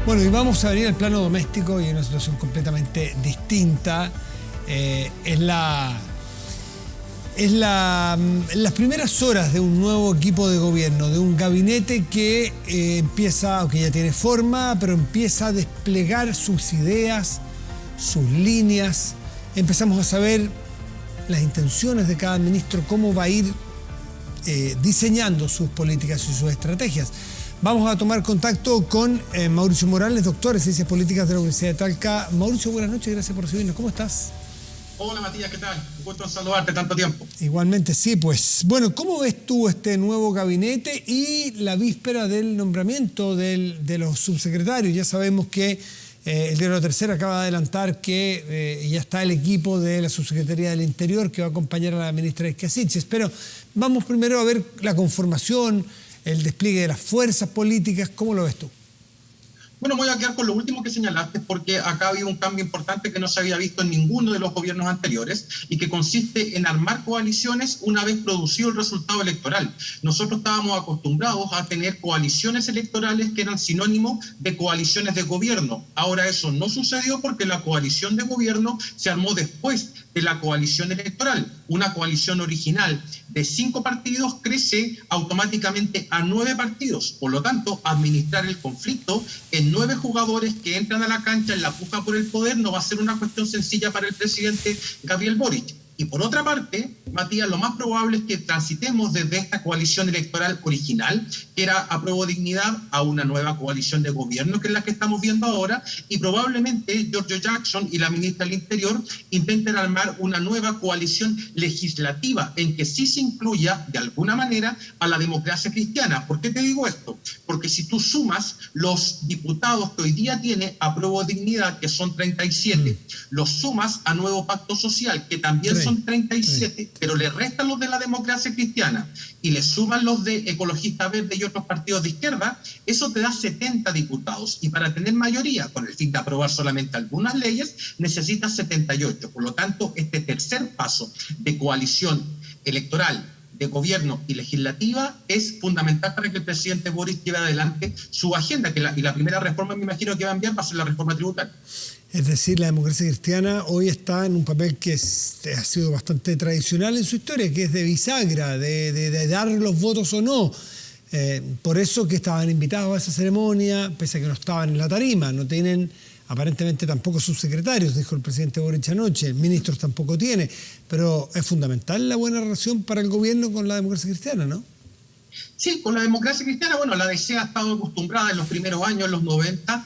Bueno, y vamos a venir al plano doméstico y en una situación completamente distinta. Es las primeras horas de un nuevo equipo de gobierno, de un gabinete que empieza, o que ya tiene forma, pero empieza a desplegar sus ideas, sus líneas. Empezamos a saber las intenciones de cada ministro, cómo va a ir diseñando sus políticas y sus estrategias. Vamos a tomar contacto con Mauricio Morales, doctor en Ciencias Políticas de la Universidad de Talca. Mauricio, buenas noches, gracias por recibirnos. ¿Cómo estás? Hola Matías, ¿qué tal? Un gusto en saludarte tanto tiempo. Igualmente, sí, pues. Bueno, ¿cómo ves tú este nuevo gabinete y la víspera del nombramiento de los subsecretarios? Ya sabemos que el diario La Tercera acaba de adelantar que ya está el equipo de la Subsecretaría del Interior que va a acompañar a la ministra Isquia Siches. Pero vamos primero a ver la conformación, el despliegue de las fuerzas políticas. ¿Cómo lo ves tú? Bueno, me voy a quedar con lo último que señalaste porque acá ha habido un cambio importante que no se había visto en ninguno de los gobiernos anteriores y que consiste en armar coaliciones una vez producido el resultado electoral. Nosotros estábamos acostumbrados a tener coaliciones electorales que eran sinónimo de coaliciones de gobierno. Ahora eso no sucedió porque la coalición de gobierno se armó después de la coalición electoral. Una coalición original de 5 partidos crece automáticamente a 9 partidos. Por lo tanto, administrar el conflicto en 9 jugadores que entran a la cancha en la puja por el poder no va a ser una cuestión sencilla para el presidente Gabriel Boric. Y por otra parte, Matías, lo más probable es que transitemos desde esta coalición electoral original, que era Apruebo Dignidad, a una nueva coalición de gobierno, que es la que estamos viendo ahora, y probablemente Giorgio Jackson y la ministra del Interior intenten armar una nueva coalición legislativa en que sí se incluya, de alguna manera, a la democracia cristiana. ¿Por qué te digo esto? Porque si tú sumas los diputados que hoy día tiene Apruebo Dignidad, que son 37, los sumas a Nuevo Pacto Social, que también son 37, pero le restan los de la democracia cristiana y le suman los de Ecologista Verde y otros partidos de izquierda, eso te da 70 diputados. Y para tener mayoría, con el fin de aprobar solamente algunas leyes, necesitas 78. Por lo tanto, este tercer paso de coalición electoral, de gobierno y legislativa es fundamental para que el presidente Boric lleve adelante su agenda, y la primera reforma, me imagino que va a enviar, va a ser la reforma tributaria. Es decir, la democracia cristiana hoy está en un papel que ha sido bastante tradicional en su historia, que es de bisagra, de dar los votos o no. Por eso que estaban invitados a esa ceremonia, pese a que no estaban en la tarima. No tienen aparentemente tampoco subsecretarios, dijo el presidente Boric anoche, ministros tampoco tiene. Pero es fundamental la buena relación para el gobierno con la democracia cristiana, ¿no? Sí, con la democracia cristiana, bueno, la DC ha estado acostumbrada en los primeros años, en los 90, a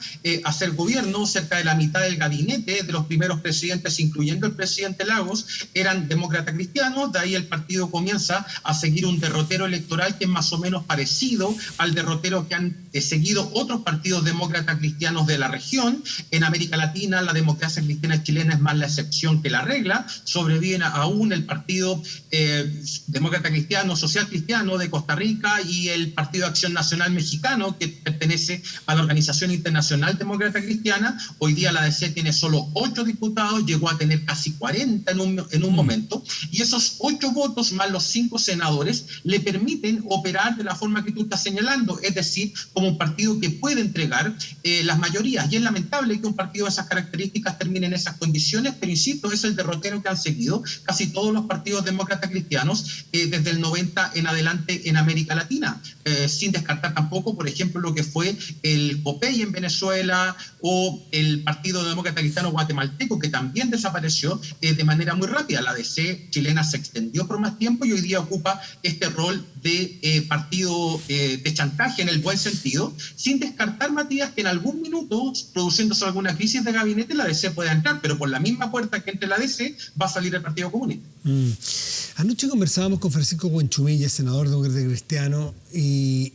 hacer gobierno. Cerca de la mitad del gabinete de los primeros presidentes, incluyendo el presidente Lagos, eran demócratas cristianos. De ahí el partido comienza a seguir un derrotero electoral que es más o menos parecido al derrotero que han seguido otros partidos demócratas cristianos de la región. En América Latina, la democracia cristiana chilena es más la excepción que la regla. Sobreviven aún el partido demócrata cristiano, social cristiano de Costa Rica, y el Partido de Acción Nacional Mexicano, que pertenece a la Organización Internacional Demócrata Cristiana. Hoy día la DC tiene solo 8 diputados, llegó a tener casi 40 en un momento, y esos 8 votos más los 5 senadores le permiten operar de la forma que tú estás señalando, es decir, como un partido que puede entregar las mayorías. Y es lamentable que un partido de esas características termine en esas condiciones, pero insisto, es el derrotero que han seguido casi todos los partidos demócratas cristianos desde el 90 en adelante en América Latina. Sin descartar tampoco, por ejemplo, lo que fue el COPEI en Venezuela o el Partido Demócrata Cristiano Guatemalteco, que también desapareció de manera muy rápida. La DC chilena se extendió por más tiempo y hoy día ocupa este rol de partido de chantaje en el buen sentido, sin descartar, Matías, que en algún minuto, produciéndose alguna crisis de gabinete, la DC puede entrar, pero por la misma puerta que entre la DC va a salir el Partido Comunista. Anoche conversábamos con Francisco Buenchumilla, senador demócrata cristiano, y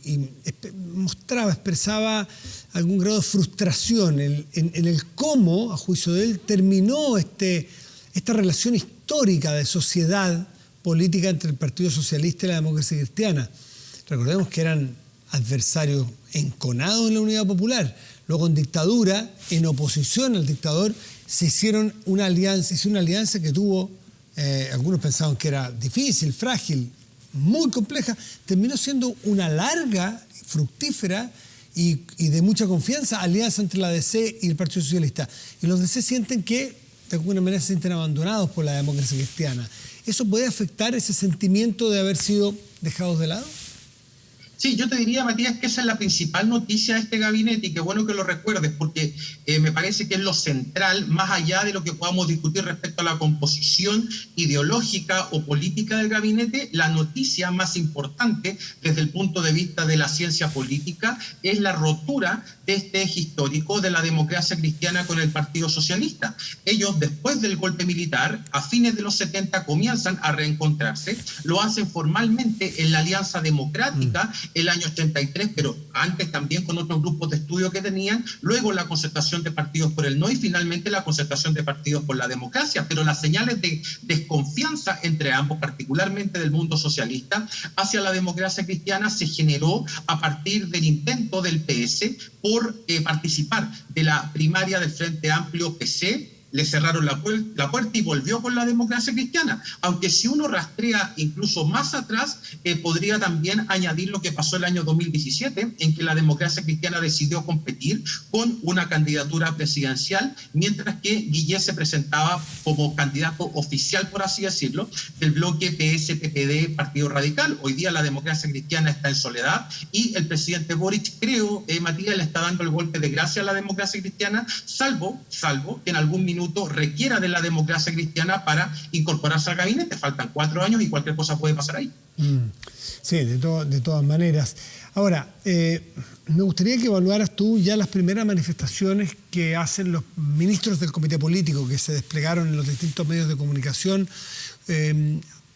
expresaba algún grado de frustración en el cómo, a juicio de él, terminó esta relación histórica de sociedad política entre el Partido Socialista y la democracia cristiana. Recordemos que eran adversarios enconados en la Unidad Popular. Luego, en dictadura, en oposición al dictador, se hicieron una alianza que tuvo, algunos pensaban que era difícil, frágil, muy compleja, terminó siendo una larga, fructífera y de mucha confianza, alianza entre la DC y el Partido Socialista. Y los DC sienten que, de alguna manera, se sienten abandonados por la democracia cristiana. ¿Eso puede afectar ese sentimiento de haber sido dejados de lado? Sí, yo te diría, Matías, que esa es la principal noticia de este gabinete y qué bueno que lo recuerdes porque me parece que es lo central, más allá de lo que podamos discutir respecto a la composición ideológica o política del gabinete, la noticia más importante desde el punto de vista de la ciencia política es la rotura de este eje histórico de la democracia cristiana con el Partido Socialista. Ellos, después del golpe militar, a fines de los 70 comienzan a reencontrarse, lo hacen formalmente en la Alianza Democrática, el año 83, pero antes también con otros grupos de estudio que tenían, luego la concertación de partidos por el no y finalmente la concertación de partidos por la democracia, pero las señales de desconfianza entre ambos, particularmente del mundo socialista, hacia la democracia cristiana se generó a partir del intento del PS por participar de la primaria del Frente Amplio PC. Le cerraron la puerta y volvió con la democracia cristiana. Aunque si uno rastrea incluso más atrás, podría también añadir lo que pasó el año 2017, en que la democracia cristiana decidió competir con una candidatura presidencial, mientras que Guillé se presentaba como candidato oficial, por así decirlo, del bloque PS-PPD Partido Radical. Hoy día la democracia cristiana está en soledad y el presidente Boric, creo, Matías, le está dando el golpe de gracia a la democracia cristiana, salvo que en algún minuto requiera de la democracia cristiana para incorporarse al gabinete. Faltan 4 años y cualquier cosa puede pasar ahí. Sí, de todas maneras. Ahora, me gustaría que evaluaras tú ya las primeras manifestaciones que hacen los ministros del comité político que se desplegaron en los distintos medios de comunicación,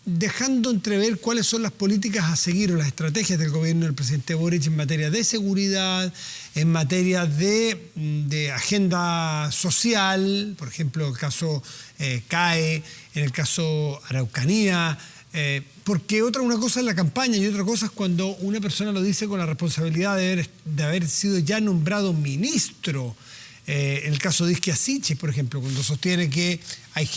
dejando entrever cuáles son las políticas a seguir o las estrategias del gobierno del presidente Boric en materia de seguridad, en materia de agenda social, por ejemplo, el caso CAE, en el caso Araucanía, porque una cosa es la campaña y otra cosa es cuando una persona lo dice con la responsabilidad de haber sido ya nombrado ministro. En el caso de Isquia Sichis, por ejemplo, cuando sostiene que hay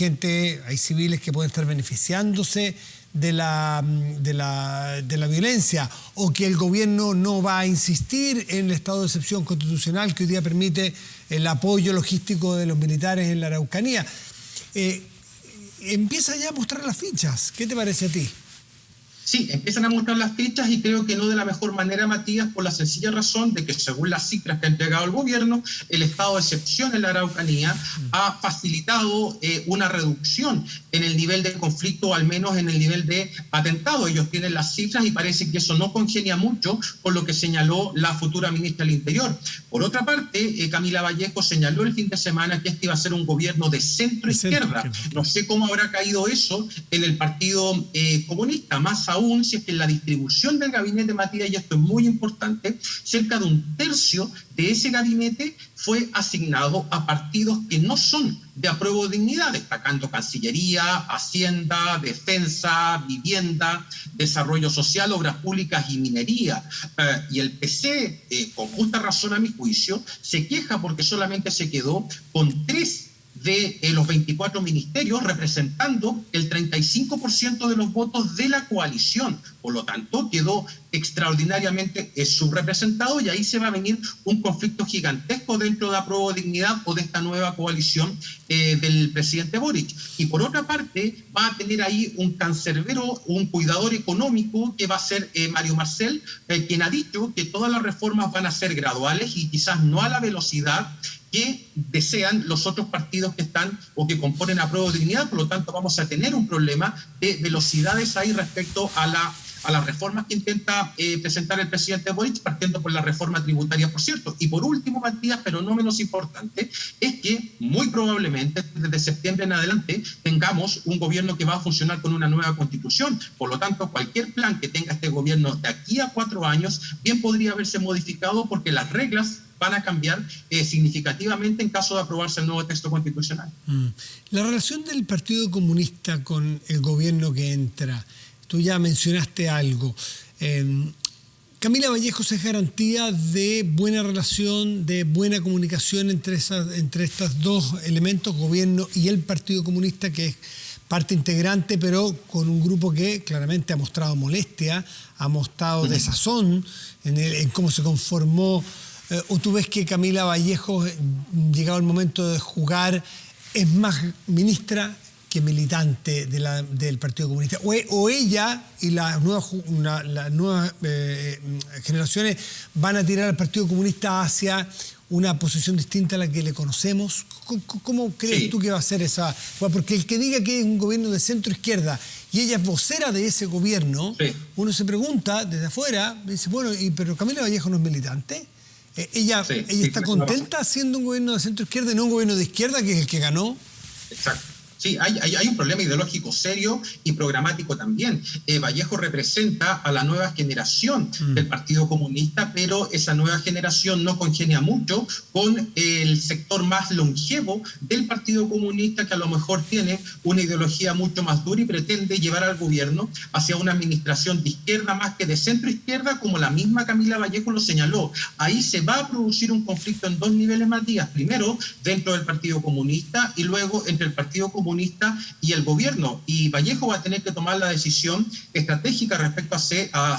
civiles que pueden estar beneficiándose de la violencia, o que el gobierno no va a insistir en el estado de excepción constitucional que hoy día permite el apoyo logístico de los militares en la Araucanía. Empieza ya a mostrar las fichas. ¿Qué te parece a ti? Sí, empiezan a mostrar las fichas y creo que no de la mejor manera, Matías, por la sencilla razón de que según las cifras que ha entregado el gobierno, el estado de excepción en la Araucanía ha facilitado una reducción en el nivel de conflicto, o al menos en el nivel de atentado. Ellos tienen las cifras y parece que eso no congenia mucho con lo que señaló la futura ministra del Interior. Por otra parte, Camila Vallejo señaló el fin de semana que este iba a ser un gobierno de centro-izquierda. No sé cómo habrá caído eso en el Partido Comunista, más aún si es que en la distribución del gabinete, Matías, y esto es muy importante, cerca de 1/3 de ese gabinete fue asignado a partidos que no son de apruebo de dignidad, destacando Cancillería, Hacienda, Defensa, Vivienda, Desarrollo Social, Obras Públicas y Minería. Y el PC, con justa razón a mi juicio, se queja porque solamente se quedó con 3 de los 24 ministerios, representando el 35% de los votos de la coalición. Por lo tanto, quedó extraordinariamente subrepresentado y ahí se va a venir un conflicto gigantesco dentro de Apruebo Dignidad o de esta nueva coalición del presidente Boric. Y por otra parte, va a tener ahí un cancerbero, un cuidador económico que va a ser Mario Marcel, quien ha dicho que todas las reformas van a ser graduales y quizás no a la velocidad que desean los otros partidos que están o que componen Apruebo Dignidad. Por lo tanto, vamos a tener un problema de velocidades ahí respecto a las reformas que intenta presentar el presidente Boric, partiendo por la reforma tributaria, por cierto. Y por último, Matías, pero no menos importante, es que muy probablemente desde septiembre en adelante tengamos un gobierno que va a funcionar con una nueva constitución. Por lo tanto, cualquier plan que tenga este gobierno de aquí a 4 años bien podría haberse modificado porque las reglas van a cambiar significativamente en caso de aprobarse el nuevo texto constitucional. La relación del Partido Comunista con el gobierno que entra, tú ya mencionaste algo. Camila Vallejos es garantía de buena relación, de buena comunicación entre estos dos elementos, gobierno y el Partido Comunista, que es parte integrante, pero con un grupo que claramente ha mostrado molestia, ha mostrado desazón en cómo se conformó ¿O tú ves que Camila Vallejo, llegado el momento de jugar, es más ministra que militante del Partido Comunista? ¿O ella y las nuevas generaciones van a tirar al Partido Comunista hacia una posición distinta a la que le conocemos? ¿Cómo crees tú que va a ser esa? Porque el que diga que es un gobierno de centro-izquierda y ella es vocera de ese gobierno, uno se pregunta desde afuera, dice, bueno, pero Camila Vallejo no es militante. Ella está contenta siendo un gobierno de centro-izquierda y no un gobierno de izquierda, que es el que ganó. Exacto. Sí, hay un problema ideológico serio y programático también. Vallejo representa a la nueva generación del Partido Comunista, pero esa nueva generación no congenia mucho con el sector más longevo del Partido Comunista, que a lo mejor tiene una ideología mucho más dura y pretende llevar al gobierno hacia una administración de izquierda más que de centro-izquierda, como la misma Camila Vallejo lo señaló. Ahí se va a producir un conflicto en dos niveles, Matías. Primero, dentro del Partido Comunista y luego entre el Partido Comunista y el gobierno. Y Vallejo va a tener que tomar la decisión estratégica respecto a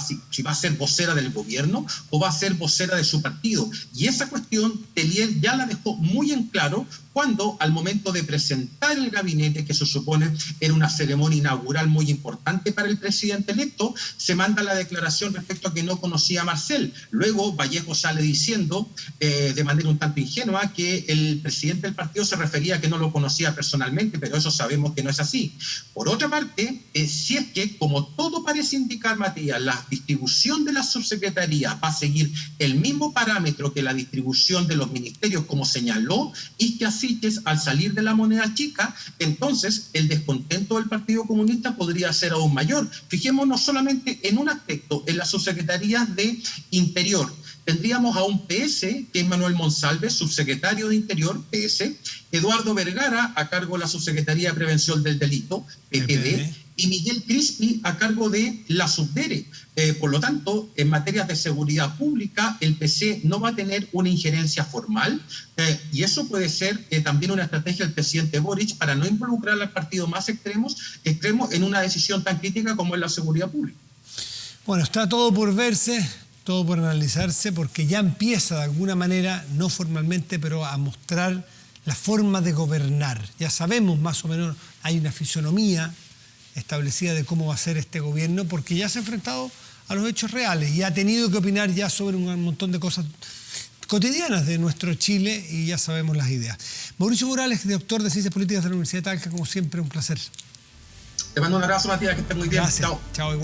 si va a ser vocera del gobierno o va a ser vocera de su partido. Y esa cuestión Telier ya la dejó muy en claro cuando, al momento de presentar el gabinete, que se supone era una ceremonia inaugural muy importante para el presidente electo, se manda la declaración respecto a que no conocía a Marcel. Luego Vallejo sale diciendo, de manera un tanto ingenua, que el presidente del partido se refería a que no lo conocía personalmente, pero eso sabemos que no es así. Por otra parte, si es que, como todo parece indicar, Matías, la distribución de la subsecretaría va a seguir el mismo parámetro que la distribución de los ministerios, como señaló Ixchia Siches al salir de la moneda chica, entonces el descontento del Partido Comunista podría ser aún mayor. Fijémonos solamente en un aspecto, en las subsecretarías de Interior. Tendríamos a un PS, que es Manuel Monsalve, subsecretario de Interior, PS, Eduardo Vergara, a cargo de la Subsecretaría de Prevención del Delito, PPD, y Miguel Crispi, a cargo de la Subdere. Por lo tanto, en materias de seguridad pública, el PC no va a tener una injerencia formal, y eso puede ser también una estrategia del presidente Boric para no involucrar al partido más extremo en una decisión tan crítica como es la seguridad pública. Bueno, está todo por verse, todo por analizarse, porque ya empieza de alguna manera, no formalmente, pero a mostrar la forma de gobernar. Ya sabemos más o menos, hay una fisonomía establecida de cómo va a ser este gobierno, porque ya se ha enfrentado a los hechos reales y ha tenido que opinar ya sobre un montón de cosas cotidianas de nuestro Chile y ya sabemos las ideas. Mauricio Morales, doctor de Ciencias Políticas de la Universidad de Talca, como siempre, un placer. Te mando un abrazo, Matías, que estés muy bien. Gracias. Chao, igual.